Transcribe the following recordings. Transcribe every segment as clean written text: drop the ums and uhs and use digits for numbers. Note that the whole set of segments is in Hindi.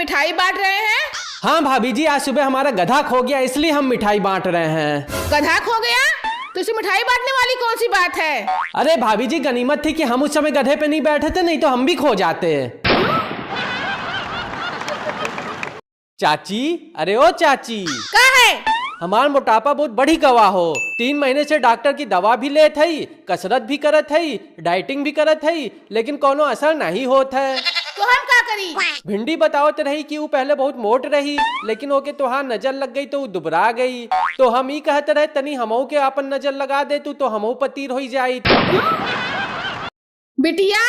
मिठाई बांट रहे हैं? हाँ भाभी जी, आज सुबह हमारा गधा खो गया, इसलिए हम मिठाई बांट रहे हैं। गधा खो गया तो इसे मिठाई बांटने वाली कौन सी बात है? अरे भाभी जी, गनीमत थी कि हम उस समय गधे पे नहीं बैठे थे, नहीं तो हम भी खो जाते। चाची, अरे ओ चाची, क्या है? हमार मोटापा बहुत बड़ी गवा हो। 3 महीने से डॉक्टर की दवा भी लेत हई, कसरत भी करत हई, डाइटिंग भी करत हई, लेकिन कोनो असर नहीं होत है। तो हम क्या करी? भिंडी बतावत रही कि वो पहले बहुत मोट रही, लेकिन ओके तोहार नजर लग गई तो वो दुबरा गई। तो हम ही कहते रहे तनी हमहू के अपन नजर लगा दे तो हमहू पतीर हो जाई। बिटिया,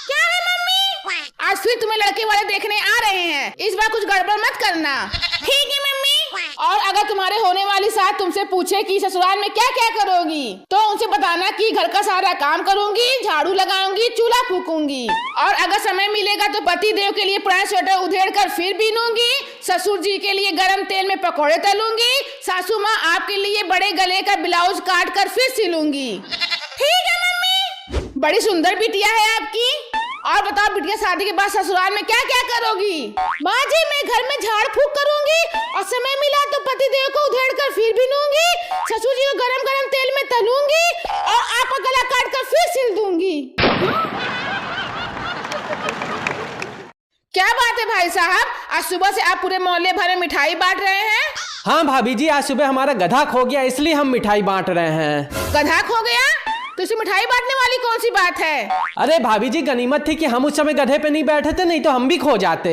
क्या है मम्मी? आज फिर तुम्हें लड़के वाले देखने आ रहे हैं, इस बार कुछ गड़बड़ मत करना। ठीक है मम्मी। और अगर तुम्हारे होने वाली सास तुमसे पूछे कि ससुराल में क्या क्या करोगी, तो उनसे बताना कि घर का सारा काम करूंगी, झाड़ू लगाऊंगी, चूल्हा फूकूंगी, और अगर समय मिलेगा तो पति देव के लिए पुराना स्वेटर उधेड़ कर फिर बीनूंगी, ससुर जी के लिए गरम तेल में पकौड़े तलूंगी, सासू माँ आपके लिए बड़े गले का ब्लाउज काट कर फिर सिलूंगी। ठीक है मम्मी। बड़ी सुंदर बिटिया है आपकी। और बताओ बिटिया, शादी के बाद ससुराल में क्या क्या करोगी? माँ जी, मैं घर में झाड़ फूक करूंगी, और समय मिला तो पति देव को उधेड़ कर फिर बीनूंगी, ससुर जी को गरम गरम तेल में तलूंगी, और आपका गला काट कर फिर सिल दूंगी। क्या बात है भाई साहब, आज सुबह से आप पूरे मोहल्ले भर में मिठाई बांट रहे हैं? हाँ भाभी जी, आज सुबह हमारा गधा खो गया, इसलिए हम मिठाई बांट रहे हैं। गधा खो गया तो इसे मिठाई बांटने वाली कौन सी बात है? अरे भाभी जी, गनीमत थी कि हम उस समय गधे पे नहीं बैठे थे, नहीं तो हम भी खो जाते।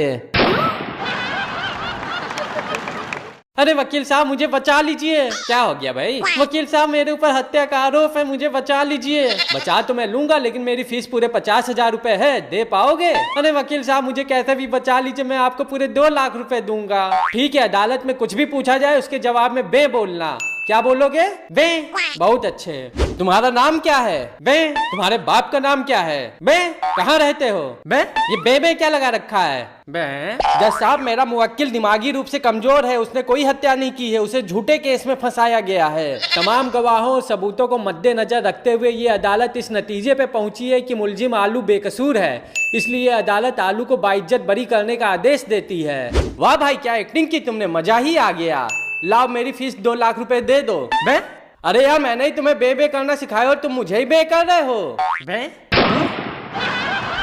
अरे वकील साहब, मुझे बचा लीजिए। क्या हो गया भाई? वकील साहब, मेरे ऊपर हत्या का आरोप है, मुझे बचा लीजिए। बचा तो मैं लूंगा, लेकिन मेरी फीस पूरे 50,000 रुपए है, दे पाओगे? अरे वकील साहब, मुझे कैसे भी बचा लीजिए, मैं आपको पूरे 2 लाख रुपए दूंगा। ठीक है, अदालत में कुछ भी पूछा जाए उसके जवाब में बे बोलना। क्या बोलोगे? बे। बहुत अच्छे। तुम्हारा नाम क्या है? बे। तुम्हारे बाप का नाम क्या है? बे। कहाँ रहते हो? बे। ये बे क्या लगा रखा है? बे। जज साहब, मेरा मुवक्किल दिमागी रूप से कमजोर है, उसने कोई हत्या नहीं की है, उसे झूठे केस में फंसाया गया है। तमाम गवाहों सबूतों को मद्देनजर रखते हुए ये अदालत इस नतीजे पे पहुंची है कि मुलजिम आलू बेकसूर है, इसलिए अदालत आलू को बाइज्जत बरी करने का आदेश देती है। वाह भाई, क्या एक्टिंग की तुमने, मजा ही आ गया। लाओ, मेरी फीस 2 लाख रुपए दे दो। बे। अरे यार, मैंने ही तुम्हें बे करना सिखाया और तुम मुझे ही बे कर रहे हो। बे।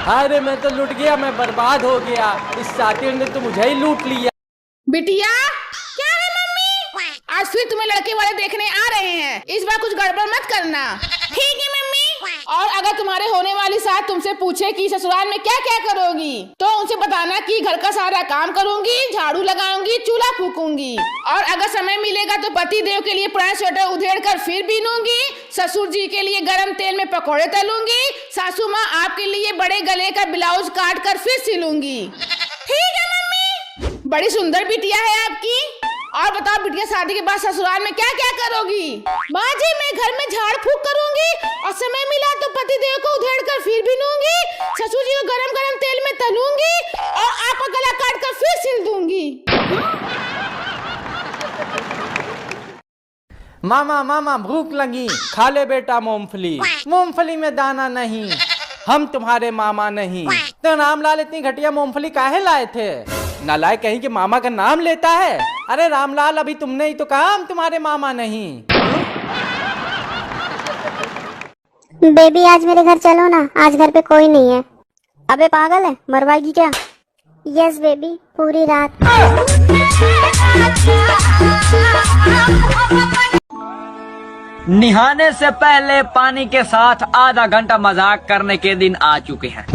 अरे मैं तो लूट गया, मैं बर्बाद हो गया, इस सातिर ने तो मुझे ही लूट लिया। बिटिया, क्या है मम्मी? आज फिर तुम्हें लड़के वाले देखने आ रहे हैं, इस बार कुछ गड़बड़ मत करना। ठीक है मम्मी। और अगर तुम्हारे होने वाली सास तुमसे पूछे कि ससुराल में क्या क्या करोगी, तो उनसे बताना कि घर का सारा काम करूंगी, झाड़ू लगाऊंगी, चूल्हा फूकूंगी, और अगर समय मिलेगा तो पति देव के लिए पुराना स्वेटर उधेड़ कर फिर बीनूंगी, ससुर जी के लिए गरम तेल में पकौड़े तलूंगी, सासू माँ आपके लिए बड़े गले का ब्लाउज काट कर फिर सिलूंगी। ठीक है मम्मी। बड़ी सुंदर बिटिया है आपकी। और बताओ बिटिया, शादी के बाद ससुराल में क्या क्या करोगी? माँ जी, मैं घर में झाड़ फूक करूंगी, और समय मिला तो पति देव को उधेड़ कर फिर बीनूंगी, ससुर जी को गरम गरम तेल में तलूंगी, और आपका गला काट कर फिर सिल दूंगी। मामा मामा, भूख लगी, खा ले बेटा मूंगफली। मूंगफली में दाना नहीं, हम तुम्हारे मामा नहीं। तो रामलाल इतनी घटिया मूंगफली काहे लाए थे? नालायक कहीं के मामा का नाम लेता है। अरे रामलाल, अभी तुमने ही तो कहा हम तुम्हारे मामा नहीं। बेबी, आज मेरे घर चलो ना, आज घर पे कोई नहीं है। अबे पागल है, मरवाएगी क्या? यस बेबी, पूरी रात। नहाने से पहले पानी के साथ आधा घंटा मजाक करने के दिन आ चुके हैं।